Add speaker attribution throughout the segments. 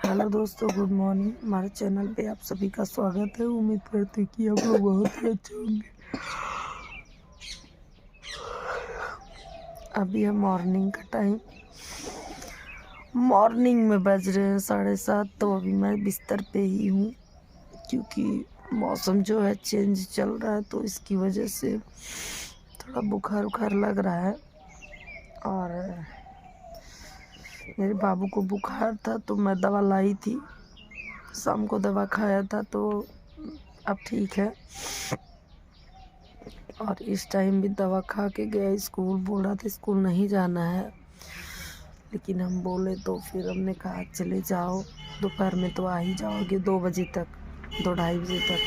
Speaker 1: Hello दोस्तों, good morning. हमारे channel पे आप सभी का स्वागत है। उम्मीद करते हैं कि आप लोग बहुत ही अच्छे होंगे। अभी है मॉर्निंग का टाइम। मॉर्निंग में बज रहे हैं 7:30। तो अभी मैं बिस्तर पे ही हूँ, क्योंकि मौसम जो है चेंज चल रहा है, तो इसकी वजह से थोड़ा बुखार लग रहा है। और मेरे बाबू को बुखार था तो मैं दवा लाई थी, शाम को दवा खाया था तो अब ठीक है। और इस टाइम भी दवा खा के गया स्कूल। बोल रहा था स्कूल नहीं जाना है, लेकिन हम बोले तो फिर हमने कहा चले जाओ, दोपहर में तो आ ही जाओगे 2 बजे तक, 2-2:30 बजे तक।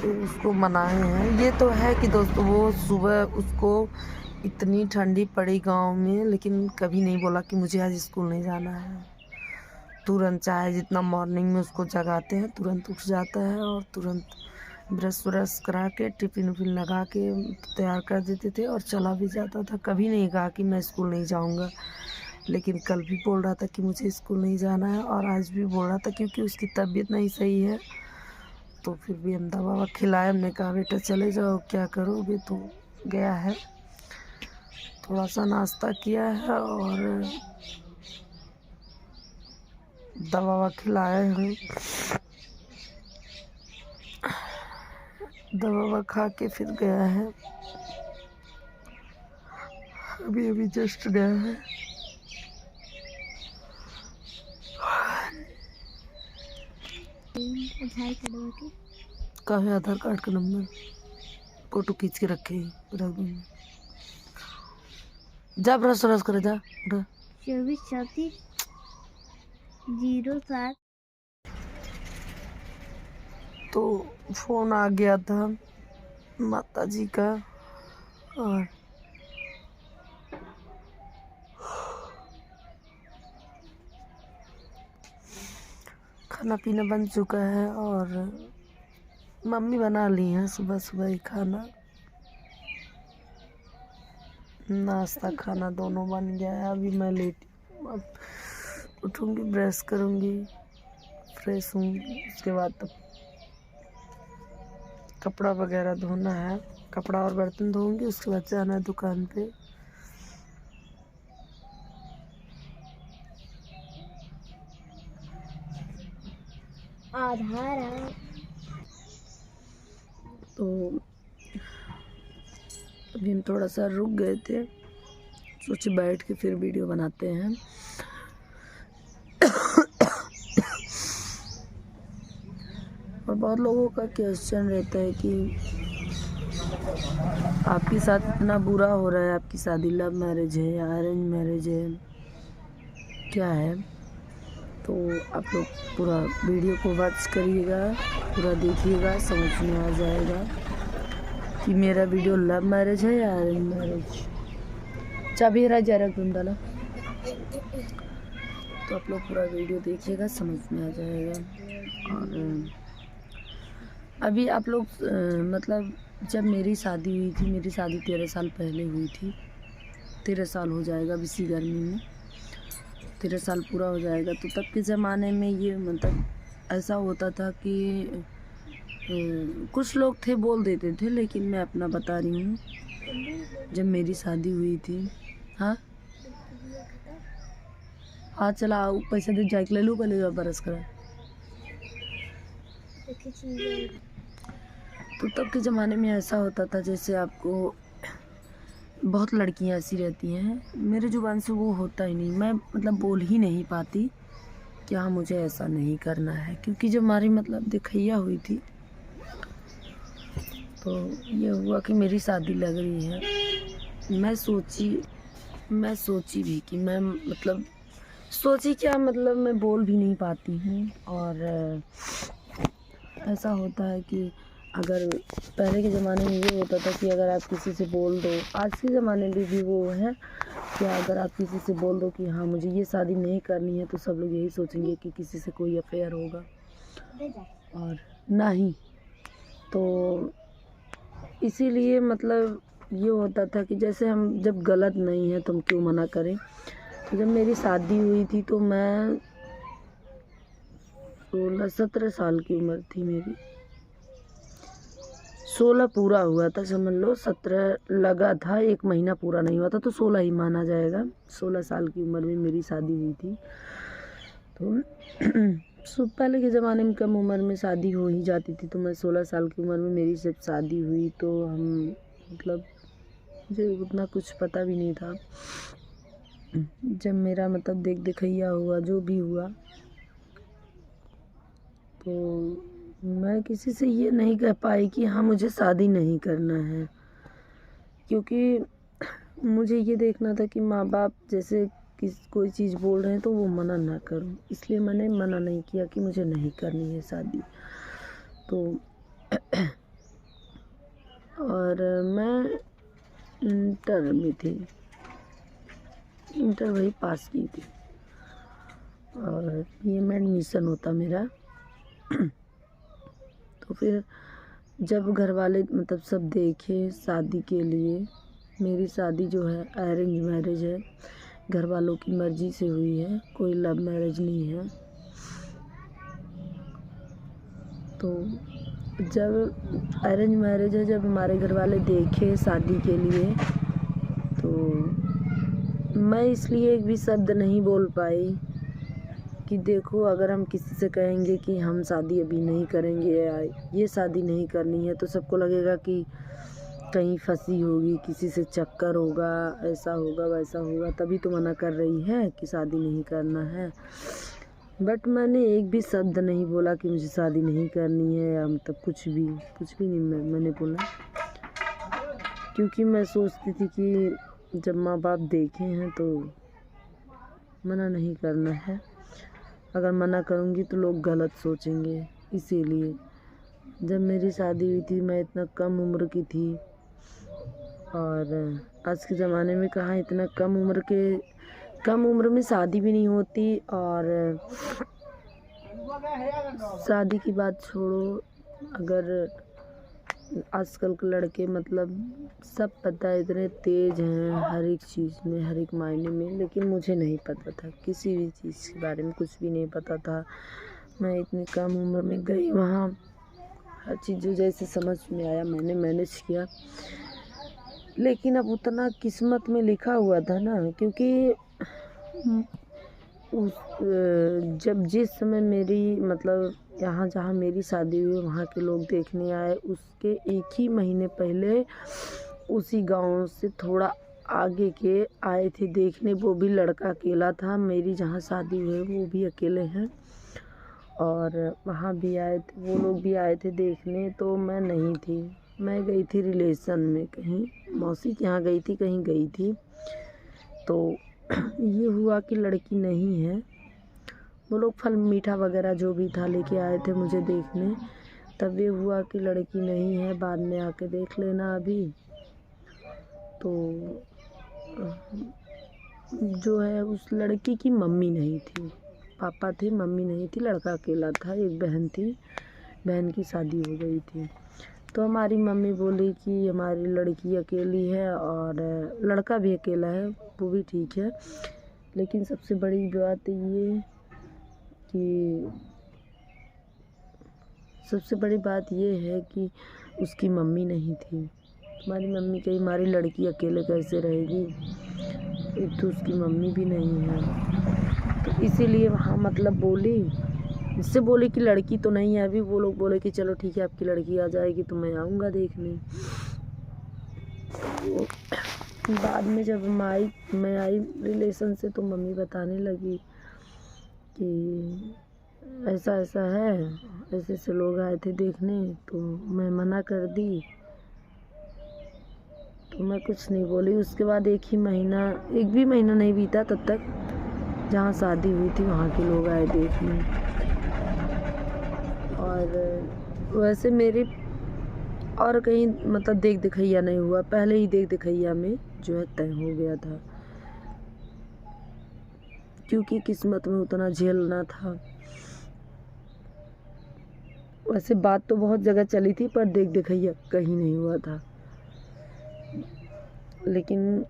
Speaker 1: फिर उसको मनाए हैं। ये तो है कि दोस्तों वो सुबह उसको इतनी ठंडी पड़ी गांव में, लेकिन कभी नहीं बोला कि मुझे आज स्कूल नहीं जाना है। तुरंत, चाहे जितना मॉर्निंग में उसको जगाते हैं, तुरंत उठ जाता है और तुरंत ब्रश व्रश करा के टिफिन उफिन लगा के तैयार कर देते थे और चला भी जाता था। कभी नहीं कहा कि मैं स्कूल नहीं जाऊंगा। लेकिन कल भी बोल रहा था कि मुझे स्कूल नहीं जाना है, और आज भी बोल रहा था क्योंकि उसकी तबीयत नहीं सही है। तो फिर भी हम दवा ववा खिलाए। हमने कहा बेटा चले जाओ, क्या करोगे। तो गया है, थोड़ा सा नाश्ता किया है और दवा ववा खिलाए हैं। दवा ववा खा के फिर गया है। अभी अभी जस्ट गया है। कहाँ है आधार कार्ड का नंबर? फोटो खींच के रखे रख दूंगी। जा ब्रश व्रश करे, जा उठा।
Speaker 2: 24 34 07।
Speaker 1: तो फोन आ गया था माता जी का, और खाना पीना बन चुका है और मम्मी बना ली हैं सुबह सुबह ही खाना। नाश्ता खाना दोनों बन गया है। अभी मैं लेटी, अब उठूँगी, ब्रश करूँगी, फ्रेश होंगी, उसके बाद तब कपड़ा वगैरह धोना है। कपड़ा और बर्तन धोऊंगी, उसके बाद जाना है दुकान पे।
Speaker 2: आधार
Speaker 1: तो अभी हम थोड़ा सा रुक गए थे, सोचे बैठ के फिर वीडियो बनाते हैं। और बहुत लोगों का क्वेश्चन रहता है कि आपके साथ इतना बुरा हो रहा है, आपकी शादी लव मैरिज है या अरेंज मैरिज है, क्या है। तो आप लोग पूरा वीडियो को वॉच करिएगा, पूरा देखिएगा, समझ में आ जाएगा कि मेरा वीडियो लव मैरिज है या अरेंज मैरिज। चाबी हरा जा रहा तुम डाला। तो आप लोग पूरा वीडियो देखिएगा, समझ में आ जाएगा। और अभी आप लोग मतलब जब मेरी शादी हुई थी, मेरी शादी 13 साल पहले हुई थी। 13 साल हो जाएगा अब इसी गर्मी में, 13 साल पूरा हो जाएगा। तो तब के ज़माने में ये मतलब ऐसा होता था कि कुछ लोग थे बोल देते थे, लेकिन मैं अपना बता रही हूँ। जब मेरी शादी हुई थी, हाँ हाँ चला पैसा दे जाके ले लूँ, पहले बरस करा। तो तब के ज़माने में ऐसा होता था, जैसे आपको बहुत लड़कियां ऐसी रहती हैं, मेरे जुबान से वो होता ही नहीं, मैं मतलब बोल ही नहीं पाती कि हाँ मुझे ऐसा नहीं करना है। क्योंकि जब हमारी मतलब दिखैया हुई थी, तो ये हुआ कि मेरी शादी लग रही है। मैं सोची भी कि मैं मतलब सोची क्या, मतलब मैं बोल भी नहीं पाती हूँ। और ऐसा होता है कि अगर पहले के ज़माने में ये होता था कि अगर आप किसी से बोल दो, आज के ज़माने में भी वो है कि अगर आप किसी से बोल दो कि हाँ मुझे ये शादी नहीं करनी है, तो सब लोग यही सोचेंगे कि किसी से कोई अफेयर होगा और नहीं। तो इसीलिए मतलब ये होता था कि जैसे हम जब गलत नहीं है तो हम क्यों मना करें। तो जब मेरी शादी हुई थी तो मैं 16-17 साल की उम्र थी मेरी। 16 पूरा हुआ था समझ लो, 17 लगा था, 1 महीना पूरा नहीं हुआ था, तो 16 ही माना जाएगा। 16 साल की उम्र में मेरी शादी हुई थी। तो पहले के ज़माने में कम उम्र में शादी हो ही जाती थी, तो मैं 16 साल की उम्र में मेरी जब शादी हुई तो हम मतलब मुझे उतना कुछ पता भी नहीं था। जब मेरा मतलब देख दिखैया हुआ, जो भी हुआ, तो मैं किसी से ये नहीं कह पाई कि हाँ मुझे शादी नहीं करना है, क्योंकि मुझे ये देखना था कि माँ बाप जैसे कोई चीज़ बोल रहे हैं तो वो मना ना करूं, इसलिए मैंने मना नहीं किया कि मुझे नहीं करनी है शादी। तो और मैं इंटर में थी, इंटर वही पास की थी और ये में एडमिशन होता मेरा। तो फिर जब घर वाले मतलब सब देखे शादी के लिए, मेरी शादी जो है अरेंज मैरिज है, घर वालों की मर्ज़ी से हुई है, कोई लव मैरिज नहीं है। तो जब अरेंज मैरिज है, जब हमारे घर वाले देखे शादी के लिए, तो मैं इसलिए एक भी शब्द नहीं बोल पाई कि देखो अगर हम किसी से कहेंगे कि हम शादी अभी नहीं करेंगे या ये शादी नहीं करनी है, तो सबको लगेगा कि कहीं फंसी होगी, किसी से चक्कर होगा, ऐसा होगा वैसा होगा, तभी तो मना कर रही है कि शादी नहीं करना है। बट मैंने एक भी शब्द नहीं बोला कि मुझे शादी नहीं करनी है, या मतलब कुछ भी नहीं मैंने बोला, क्योंकि मैं सोचती थी कि जब माँ बाप देखे हैं तो मना नहीं करना है, अगर मना करूँगी तो लोग गलत सोचेंगे। इसीलिए जब मेरी शादी हुई थी मैं इतना कम उम्र की थी, और आज के ज़माने में कहाँ इतना कम उम्र में शादी भी नहीं होती। और शादी की बात छोड़ो, अगर आजकल के लड़के मतलब सब पता है, इतने तेज़ हैं हर एक चीज़ में, हर एक मायने में, लेकिन मुझे नहीं पता था, किसी भी चीज़ के बारे में कुछ भी नहीं पता था। मैं इतनी कम उम्र में गई वहाँ, हर चीज़ जो जैसे समझ में आया मैंने मैनेज किया। लेकिन अब उतना किस्मत में लिखा हुआ था ना, क्योंकि जब जिस समय मेरी मतलब यहाँ जहाँ मेरी शादी हुई वहाँ के लोग देखने आए, उसके 1 ही महीने पहले उसी गांव से थोड़ा आगे के आए थे देखने, वो भी लड़का अकेला था। मेरी जहाँ शादी हुई वो भी अकेले हैं, और वहाँ भी आए थे, वो लोग भी आए थे देखने। तो मैं नहीं थी, मैं गई थी रिलेशन में, कहीं मौसी के यहाँ गई थी, कहीं गई थी। तो ये हुआ कि लड़की नहीं है, वो लोग फल मीठा वगैरह जो भी था लेके आए थे मुझे देखने, तब ये हुआ कि लड़की नहीं है, बाद में आके देख लेना। अभी तो जो है उस लड़की की मम्मी नहीं थी, पापा थे, मम्मी नहीं थी, लड़का अकेला था, एक बहन थी, बहन की शादी हो गई थी। तो हमारी मम्मी बोली कि हमारी लड़की अकेली है और लड़का भी अकेला है, वो भी ठीक है, लेकिन सबसे बड़ी बात ये कि सबसे बड़ी बात ये है कि उसकी मम्मी नहीं थी। हमारी मम्मी कही हमारी लड़की अकेले कैसे रहेगी, एक तो उसकी मम्मी भी नहीं है। तो इसीलिए वहाँ मतलब इससे बोली कि लड़की तो नहीं है अभी, वो लोग बोले कि चलो ठीक है आपकी लड़की आ जाएगी तो मैं आऊँगा देखने। तो बाद में जब मैं आई रिलेशन से, तो मम्मी बताने लगी कि ऐसा ऐसा है, ऐसे ऐसे लोग आए थे देखने, तो मैं मना कर दी। तो मैं कुछ नहीं बोली। उसके बाद एक भी महीना नहीं बीता तब तक जहाँ शादी हुई थी वहाँ के लोग आए देखने। और वैसे मेरे और कहीं मतलब देख दिखैया नहीं हुआ, पहले ही देख दिखैया में जो है तय हो गया था, क्योंकि किस्मत में उतना झेलना था। वैसे बात तो बहुत जगह चली थी, पर देख दिखैया कहीं नहीं हुआ था। लेकिन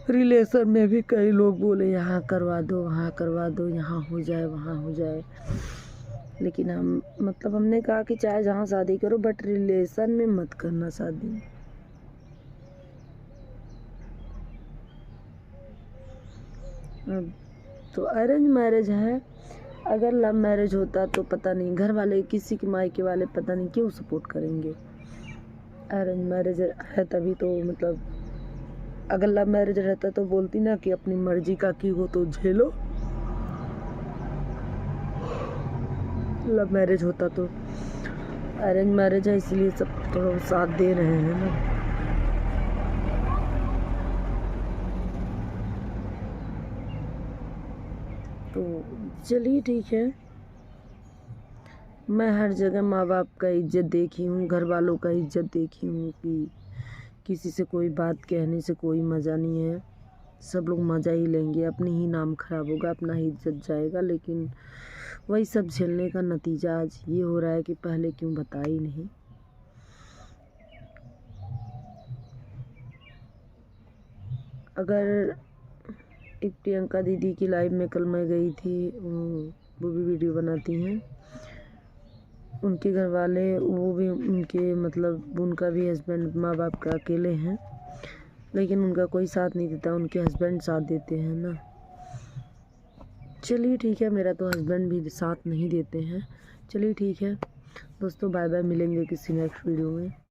Speaker 1: रिलेशन में भी कई लोग बोले यहाँ करवा दो, वहाँ करवा दो, यहाँ हो जाए, वहाँ हो जाए, लेकिन हम मतलब हमने कहा कि चाहे जहाँ शादी करो बट रिलेशन में मत करना शादी। अब तो अरेंज मैरिज है, अगर लव मैरिज होता तो पता नहीं घर वाले, किसी के मायके वाले पता नहीं क्यों सपोर्ट करेंगे। अरेंज मैरिज है तभी तो मतलब, अगर लव मैरिज रहता तो बोलती ना कि अपनी मर्जी का की हो तो झेलो। लव मैरिज होता तो, अरेंज मैरिज है इसलिए सब थोड़ा साथ दे रहे हैं ना। तो चलिए ठीक है, मैं हर जगह माँ बाप का इज्जत देखी हूँ, घर वालों का इज्जत देखी हूँ कि किसी से कोई बात कहने से कोई मज़ा नहीं है, सब लोग मज़ा ही लेंगे, अपनी ही नाम खराब होगा, अपना ही इज्जत जाएगा। लेकिन वही सब झेलने का नतीजा आज ये हो रहा है कि पहले क्यों बताई नहीं। अगर एक प्रियंका दीदी की लाइव में कल मैं गई थी, वो भी वीडियो बनाती हैं, उनके घर वाले, वो भी उनके मतलब उनका भी हस्बैंड माँ बाप का अकेले हैं, लेकिन उनका कोई साथ नहीं देता, उनके हस्बैंड साथ देते हैं ना। चलिए ठीक है, मेरा तो हस्बैंड भी साथ नहीं देते हैं। चलिए ठीक है दोस्तों, बाय बाय, मिलेंगे किसी नेक्स्ट वीडियो में।